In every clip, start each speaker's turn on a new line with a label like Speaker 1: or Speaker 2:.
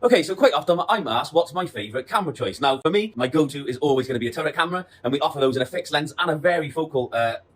Speaker 1: Okay, so quite often I'm asked what's my favourite camera choice. Now, for me, my go-to is always going to be a turret camera, and we offer those in a fixed lens and a varifocal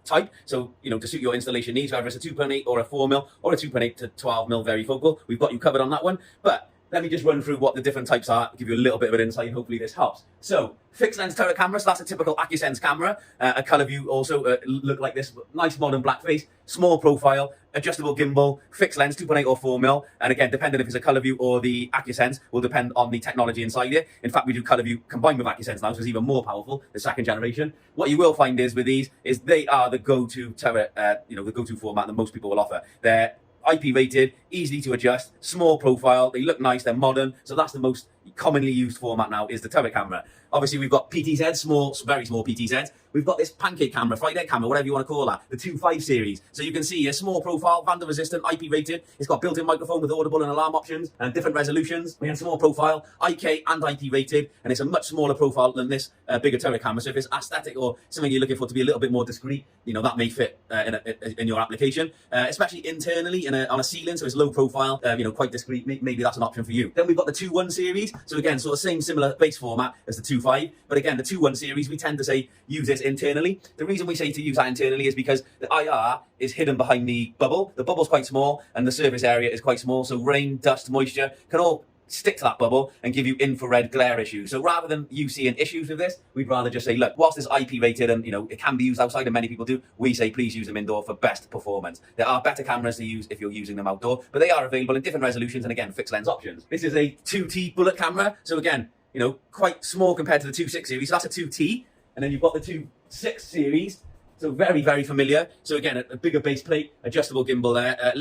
Speaker 1: type. So, to suit your installation needs, whether it's a 2.8 or a 4mm or a 2.8 to 12mm varifocal, we've got you covered on that one. But let me just run through what the different types are, give you a little bit of an insight, and hopefully this helps. So, fixed lens turret camera, so that's a typical AccuSense camera. A colour view also look like this, nice modern black face, small profile, adjustable gimbal, fixed lens, 2.8 or 4mm. And again, depending if it's a colour view or the AccuSense, will depend on the technology inside it. In fact, we do colour view combined with AccuSense now, so it's even more powerful, the second generation. What you will find is with these, is they are the go-to turret, the go-to format that most people will offer. They're IP rated, easy to adjust, small profile, they look nice, they're modern, so that's the most commonly used format now, is the turret camera. Obviously, we've got PTZs, very small PTZs. We've got this pancake camera, fried egg camera, whatever you want to call that, the 2.5 series. So you can see a small profile, vandal resistant, IP rated. It's got built-in microphone with audible and alarm options and different resolutions. We have small profile, IK and IP rated, and it's a much smaller profile than this bigger turret camera. So if it's aesthetic or something you're looking for to be a little bit more discreet, that may fit in your application, especially internally on a ceiling, so it's low profile, quite discreet. Maybe that's an option for you. Then we've got the 2.1 series. So again, sort of similar base format as the 2.5, but again, the 2.1 series, we tend to say use this internally. The reason we say to use that internally is because the IR is hidden behind the bubble. The bubble's quite small and the surface area is quite small, so rain, dust, moisture can all stick to that bubble and give you infrared glare issues. So rather than you seeing issues with this, we'd rather just say, look, whilst it's IP rated and it can be used outside, and many people do, we say please use them indoor for best performance. There are better cameras to use if you're using them outdoor, but they are available in different resolutions and again, fixed lens options. This is a 2T bullet camera, so again, quite small compared to the 2.6 series. So that's a 2T, and then you've got the 2.6 series. So very, very familiar. So again, a bigger base plate, adjustable gimbal there.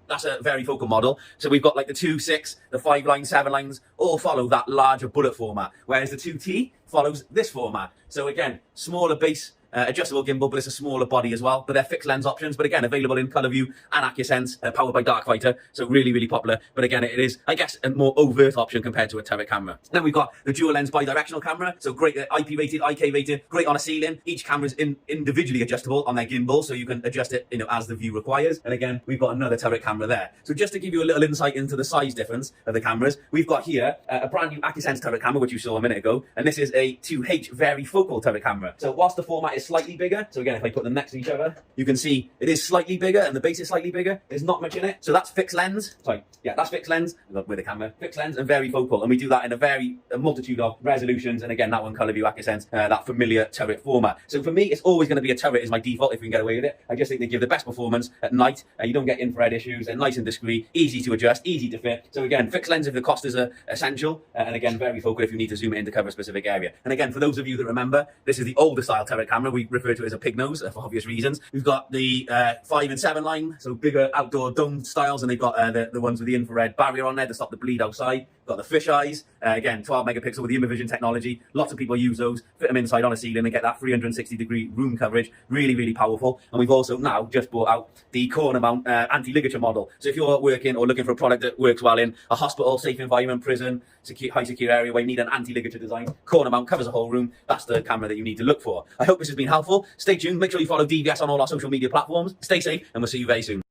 Speaker 1: That's a varifocal model. So we've got like the 2.6, the 5 lines, 7 lines, all follow that larger bullet format. Whereas the 2T follows this format. So again, smaller base, adjustable gimbal, but it's a smaller body as well. But they're fixed lens options, but again, available in colour view and AccuSense, powered by Darkfighter. So really, really popular. But again, it is, I guess, a more overt option compared to a turret camera. Then we've got the dual lens bi-directional camera. So great, IP rated, IK rated, great on a ceiling. Each camera is individually adjustable on their gimbal, so you can adjust it, as the view requires. And again, we've got another turret camera there. So just to give you a little insight into the size difference of the cameras, we've got here a brand new AccuSense turret camera, which you saw a minute ago. And this is a 2H varifocal turret camera. So whilst the format is slightly bigger, so again, if I put them next to each other, you can see it is slightly bigger and the base is slightly bigger. There's not much in it. So that's fixed lens. That's fixed lens with the camera. Fixed lens and varifocal. And we do that in a multitude of resolutions. And again, that one colour view AccuSense, that familiar turret format. So for me, it's always going to be a turret is my default if we can get away with it. I just think they give the best performance at night. You don't get infrared issues. They're nice and discreet, easy to adjust, easy to fit. So again, fixed lens if the cost is essential. And again, varifocal if you need to zoom in to cover a specific area. And again, for those of you that remember, this is the older style turret camera. We refer to it as a pig nose for obvious reasons. We've got the 5 and 7 line, so bigger outdoor dome styles, and they've got the ones with the infrared barrier on there to stop the bleed outside. Got the fish eyes, again 12 megapixel with the Hikvision technology. Lots of people use those, fit them inside on a ceiling and get that 360-degree room coverage. Really, really powerful. And we've also now just brought out the corner mount anti-ligature model. So if you're working or looking for a product that works well in a hospital, safe environment, prison, high secure area where you need an anti-ligature design, corner mount covers a whole room. That's the camera that you need to look for. I hope this has been helpful. Stay tuned. Make sure you follow DVS on all our social media platforms. Stay safe, and we'll see you very soon.